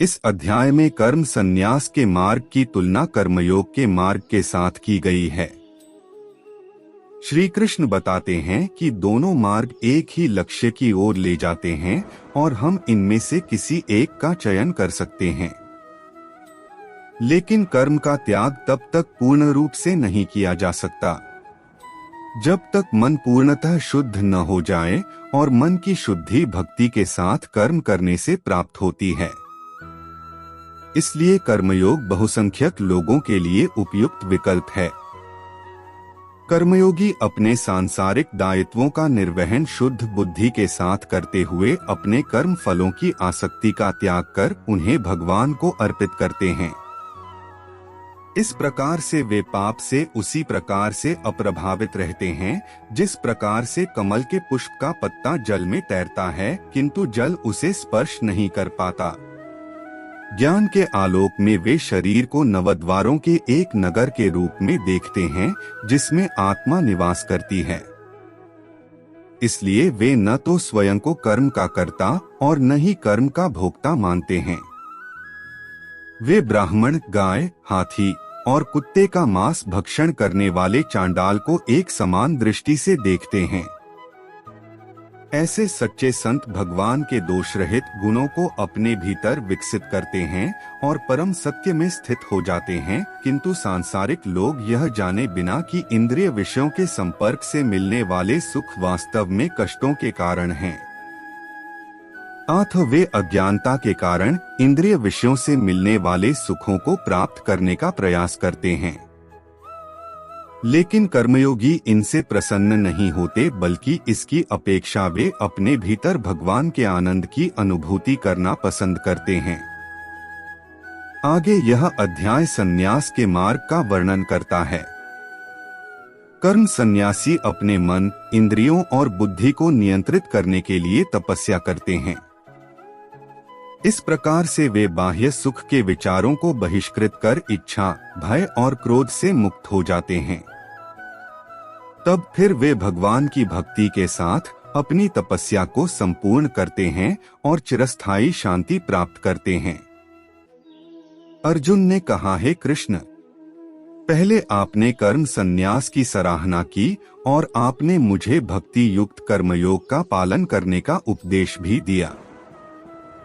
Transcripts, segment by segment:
इस अध्याय में कर्म संन्यास के मार्ग की तुलना कर्मयोग के मार्ग के साथ की गई है। श्री कृष्ण बताते हैं कि दोनों मार्ग एक ही लक्ष्य की ओर ले जाते हैं और हम इनमें से किसी एक का चयन कर सकते हैं। लेकिन कर्म का त्याग तब तक पूर्ण रूप से नहीं किया जा सकता जब तक मन पूर्णतः शुद्ध न हो जाए, और मन की शुद्धि भक्ति के साथ कर्म करने से प्राप्त होती है। इसलिए कर्मयोग बहुसंख्यक लोगों के लिए उपयुक्त विकल्प है। कर्मयोगी अपने सांसारिक दायित्वों का निर्वहन शुद्ध बुद्धि के साथ करते हुए अपने कर्म फलों की आसक्ति का त्याग कर उन्हें भगवान को अर्पित करते हैं। इस प्रकार से वे पाप से उसी प्रकार से अप्रभावित रहते हैं जिस प्रकार से कमल के पुष्प का पत्ता जल में तैरता है किंतु जल उसे स्पर्श नहीं कर पाता। ज्ञान के आलोक में वे शरीर को नवद्वारों के एक नगर के रूप में देखते हैं जिसमें आत्मा निवास करती है। इसलिए वे न तो स्वयं को कर्म का कर्ता और न ही कर्म का भोक्ता मानते हैं। वे ब्राह्मण, गाय, हाथी और कुत्ते का मांस भक्षण करने वाले चांडाल को एक समान दृष्टि से देखते हैं। ऐसे सच्चे संत भगवान के दोष रहित गुणों को अपने भीतर विकसित करते हैं और परम सत्य में स्थित हो जाते हैं, किंतु सांसारिक लोग यह जाने बिना कि इंद्रिय विषयों के संपर्क से मिलने वाले सुख वास्तव में कष्टों के कारण हैं, अतः वे अज्ञानता के कारण इंद्रिय विषयों से मिलने वाले सुखों को प्राप्त करने का प्रयास करते हैं। लेकिन कर्मयोगी इनसे प्रसन्न नहीं होते, बल्कि इसकी अपेक्षा वे अपने भीतर भगवान के आनंद की अनुभूति करना पसंद करते हैं। आगे यह अध्याय संन्यास के मार्ग का वर्णन करता है। कर्म संन्यासी अपने मन, इंद्रियों और बुद्धि को नियंत्रित करने के लिए तपस्या करते हैं। इस प्रकार से वे बाह्य सुख के विचारों को बहिष्कृत कर इच्छा, भय और क्रोध से मुक्त हो जाते हैं। तब फिर वे भगवान की भक्ति के साथ अपनी तपस्या को संपूर्ण करते हैं और चिरस्थायी शांति प्राप्त करते हैं। अर्जुन ने कहा, हे कृष्ण, पहले आपने कर्म संन्यास की सराहना की और आपने मुझे भक्ति युक्त कर्मयोग का पालन करने का उपदेश भी दिया।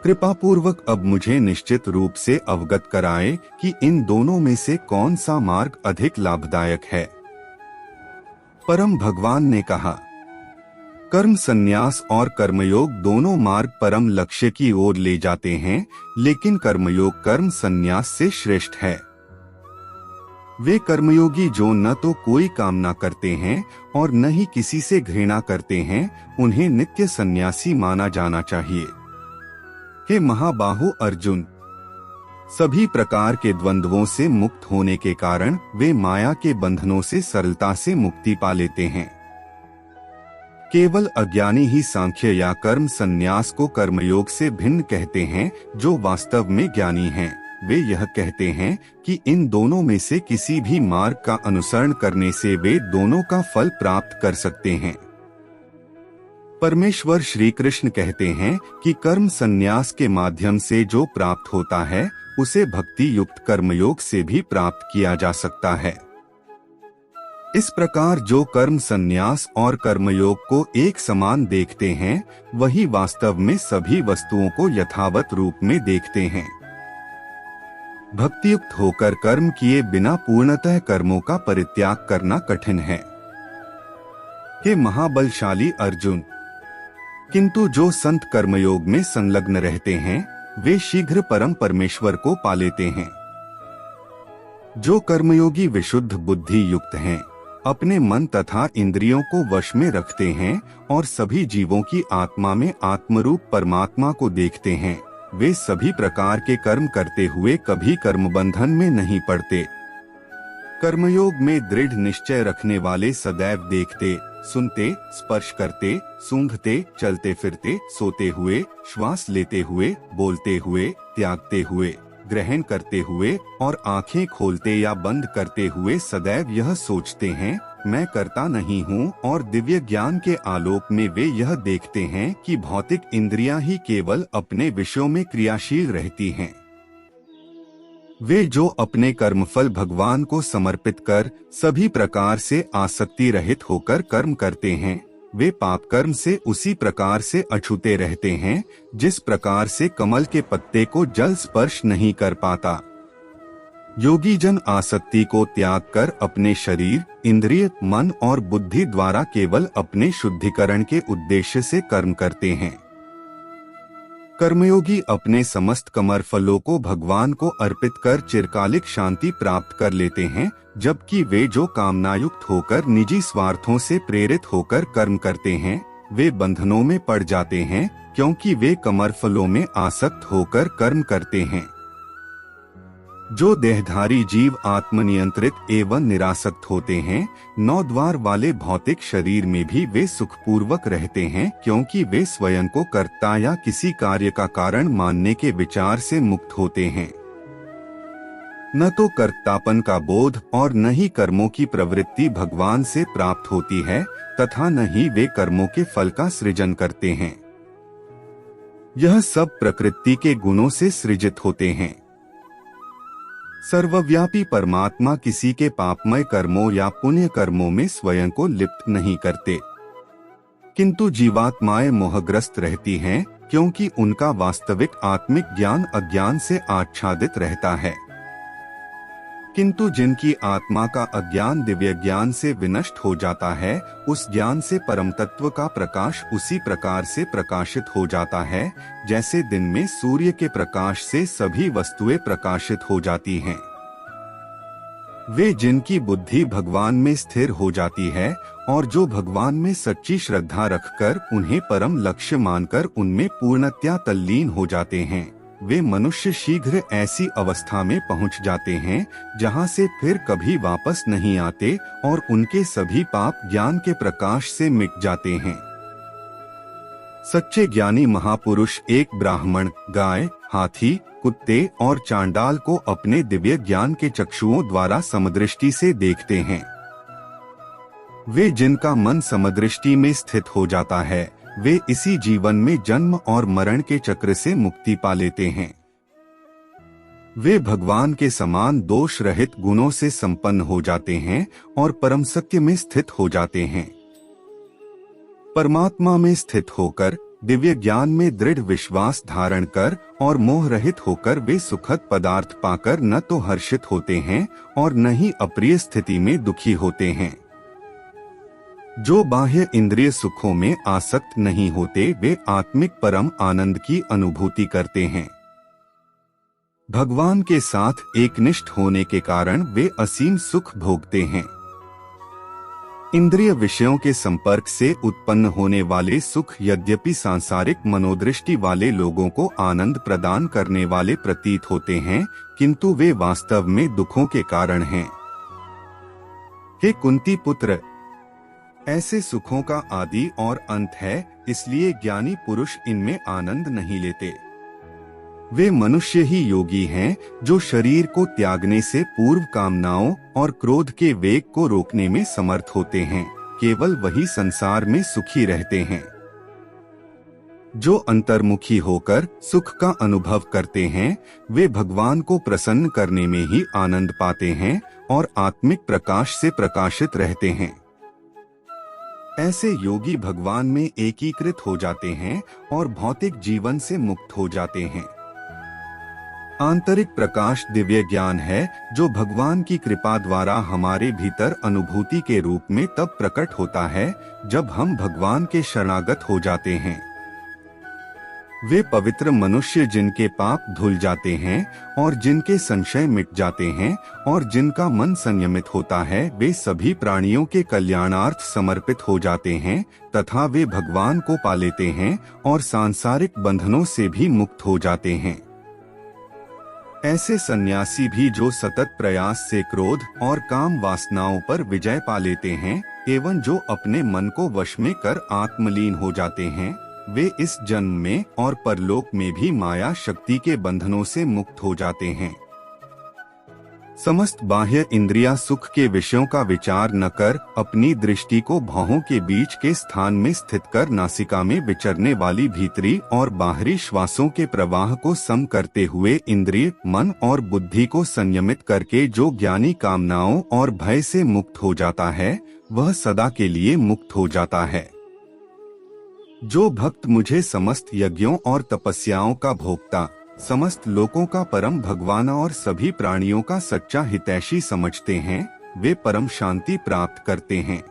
कृपा पूर्वक अब मुझे निश्चित रूप से अवगत कराए कि इन दोनों में से कौन सा मार्ग अधिक लाभदायक है। परम भगवान ने कहा, कर्म संन्यास और कर्मयोग दोनों मार्ग परम लक्ष्य की ओर ले जाते हैं, लेकिन कर्मयोग कर्म संन्यास से श्रेष्ठ है। वे कर्मयोगी जो न तो कोई कामना करते हैं और न ही किसी से घृणा करते हैं, उन्हें नित्य सन्यासी माना जाना चाहिए। हे महाबाहु अर्जुन, सभी प्रकार के द्वंद्वों से मुक्त होने के कारण वे माया के बंधनों से सरलता से मुक्ति पा लेते हैं। केवल अज्ञानी ही सांख्य या कर्म संन्यास को कर्मयोग से भिन्न कहते हैं। जो वास्तव में ज्ञानी हैं, वे यह कहते हैं कि इन दोनों में से किसी भी मार्ग का अनुसरण करने से वे दोनों का फल प्राप्त कर सकते हैं। परमेश्वर श्री कृष्ण कहते हैं कि कर्म संन्यास के माध्यम से जो प्राप्त होता है उसे भक्ति युक्त कर्मयोग से भी प्राप्त किया जा सकता है। इस प्रकार जो कर्म संन्यास और कर्मयोग को एक समान देखते हैं, वही वास्तव में सभी वस्तुओं को यथावत रूप में देखते हैं। भक्तियुक्त होकर कर्म किए बिना पूर्णतः कर्मों का परित्याग करना कठिन है। हे महाबलशाली अर्जुन, किंतु जो संत कर्मयोग में संलग्न रहते हैं, वे शीघ्र परम परमेश्वर को पा लेते हैं। जो कर्मयोगी विशुद्ध बुद्धि युक्त हैं, अपने मन तथा इंद्रियों को वश में रखते हैं और सभी जीवों की आत्मा में आत्मरूप परमात्मा को देखते हैं, वे सभी प्रकार के कर्म करते हुए कभी कर्म बंधन में नहीं पड़ते। कर्मयोग में दृढ़ निश्चय रखने वाले सदैव देखते, सुनते, स्पर्श करते, सूंघते, चलते फिरते, सोते हुए, श्वास लेते हुए, बोलते हुए, त्यागते हुए, ग्रहण करते हुए और आंखें खोलते या बंद करते हुए सदैव यह सोचते हैं, मैं करता नहीं हूँ, और दिव्य ज्ञान के आलोक में वे यह देखते हैं कि भौतिक इंद्रियां ही केवल अपने विषयों में क्रियाशील रहती हैं, वे जो अपने कर्मफल भगवान को समर्पित कर सभी प्रकार से आसक्ति रहित होकर कर्म करते हैं, वे पाप कर्म से उसी प्रकार से अछूते रहते हैं जिस प्रकार से कमल के पत्ते को जल स्पर्श नहीं कर पाता। योगी जन आसक्ति को त्याग कर अपने शरीर, इंद्रिय, मन और बुद्धि द्वारा केवल अपने शुद्धिकरण के उद्देश्य से कर्म करते हैं। कर्मयोगी अपने समस्त कर्मफलों को भगवान को अर्पित कर चिरकालिक शांति प्राप्त कर लेते हैं, जबकि वे जो कामनायुक्त होकर निजी स्वार्थों से प्रेरित होकर कर्म करते हैं, वे बंधनों में पड़ जाते हैं, क्योंकि वे कर्मफलों में आसक्त होकर कर्म करते हैं। जो देहधारी जीव आत्मनियंत्रित एवं निरासक्त होते हैं, 9 द्वार वाले भौतिक शरीर में भी वे सुखपूर्वक रहते हैं, क्योंकि वे स्वयं को कर्ता या किसी कार्य का कारण मानने के विचार से मुक्त होते हैं। न तो कर्तापन का बोध और न ही कर्मों की प्रवृत्ति भगवान से प्राप्त होती है, तथा न ही वे कर्मों के फल का सृजन करते हैं। यह सब प्रकृति के गुणों से सृजित होते हैं। सर्वव्यापी परमात्मा किसी के पापमय कर्मों या पुण्य कर्मों में स्वयं को लिप्त नहीं करते, किंतु जीवात्माएं मोहग्रस्त रहती हैं, क्योंकि उनका वास्तविक आत्मिक ज्ञान अज्ञान से आच्छादित रहता है। किंतु जिनकी आत्मा का अज्ञान दिव्य ज्ञान से विनष्ट हो जाता है, उस ज्ञान से परम तत्व का प्रकाश उसी प्रकार से प्रकाशित हो जाता है जैसे दिन में सूर्य के प्रकाश से सभी वस्तुएं प्रकाशित हो जाती हैं। वे जिनकी बुद्धि भगवान में स्थिर हो जाती है और जो भगवान में सच्ची श्रद्धा रखकर उन्हें परम लक्ष्य मानकर उनमें पूर्णतया तल्लीन हो जाते हैं, वे मनुष्य शीघ्र ऐसी अवस्था में पहुंच जाते हैं जहां से फिर कभी वापस नहीं आते और उनके सभी पाप ज्ञान के प्रकाश से मिट जाते हैं। सच्चे ज्ञानी महापुरुष एक ब्राह्मण, गाय, हाथी, कुत्ते और चांडाल को अपने दिव्य ज्ञान के चक्षुओं द्वारा समदृष्टि से देखते हैं। वे जिनका मन समदृष्टि में स्थित हो जाता है, वे इसी जीवन में जन्म और मरण के चक्र से मुक्ति पा लेते हैं। वे भगवान के समान दोष रहित गुणों से संपन्न हो जाते हैं और परम सत्य में स्थित हो जाते हैं। परमात्मा में स्थित होकर, दिव्य ज्ञान में दृढ़ विश्वास धारण कर और मोह रहित होकर वे सुखद पदार्थ पाकर न तो हर्षित होते हैं और न ही अप्रिय स्थिति में दुखी होते हैं। जो बाह्य इंद्रिय सुखों में आसक्त नहीं होते, वे आत्मिक परम आनंद की अनुभूति करते हैं। भगवान के साथ एकनिष्ठ होने के कारण वे असीम सुख भोगते हैं। इंद्रिय विषयों के संपर्क से उत्पन्न होने वाले सुख यद्यपि सांसारिक मनोदृष्टि वाले लोगों को आनंद प्रदान करने वाले प्रतीत होते हैं, किंतु वे वास्तव में दुखों के कारण हैं। हे कुंती पुत्र, ऐसे सुखों का आदि और अंत है, इसलिए ज्ञानी पुरुष इनमें आनंद नहीं लेते। वे मनुष्य ही योगी हैं जो शरीर को त्यागने से पूर्व कामनाओं और क्रोध के वेग को रोकने में समर्थ होते हैं। केवल वही संसार में सुखी रहते हैं। जो अंतर्मुखी होकर सुख का अनुभव करते हैं, वे भगवान को प्रसन्न करने में ही आनंद पाते हैं और आत्मिक प्रकाश से प्रकाशित रहते हैं। ऐसे योगी भगवान में एकीकृत हो जाते हैं और भौतिक जीवन से मुक्त हो जाते हैं। आंतरिक प्रकाश दिव्य ज्ञान है जो भगवान की कृपा द्वारा हमारे भीतर अनुभूति के रूप में तब प्रकट होता है जब हम भगवान के शरणागत हो जाते हैं। वे पवित्र मनुष्य जिनके पाप धुल जाते हैं और जिनके संशय मिट जाते हैं और जिनका मन संयमित होता है, वे सभी प्राणियों के कल्याणार्थ समर्पित हो जाते हैं तथा वे भगवान को पा लेते हैं और सांसारिक बंधनों से भी मुक्त हो जाते हैं। ऐसे सन्यासी भी जो सतत प्रयास से क्रोध और काम वासनाओं पर विजय पा लेते हैं एवं जो अपने मन को वश में कर आत्मलीन हो जाते हैं, वे इस जन्म में और परलोक में भी माया शक्ति के बंधनों से मुक्त हो जाते हैं। समस्त बाह्य इंद्रियां सुख के विषयों का विचार न कर अपनी दृष्टि को भौहों के बीच के स्थान में स्थित कर नासिका में विचरने वाली भीतरी और बाहरी श्वासों के प्रवाह को सम करते हुए इंद्रिय, मन और बुद्धि को संयमित करके जो ज्ञानी कामनाओं और भय से मुक्त हो जाता है वह सदा के लिए मुक्त हो जाता है। जो भक्त मुझे समस्त यज्ञों और तपस्याओं का भोक्ता, समस्त लोकों का परम भगवान और सभी प्राणियों का सच्चा हितैषी समझते हैं, वे परम शांति प्राप्त करते हैं।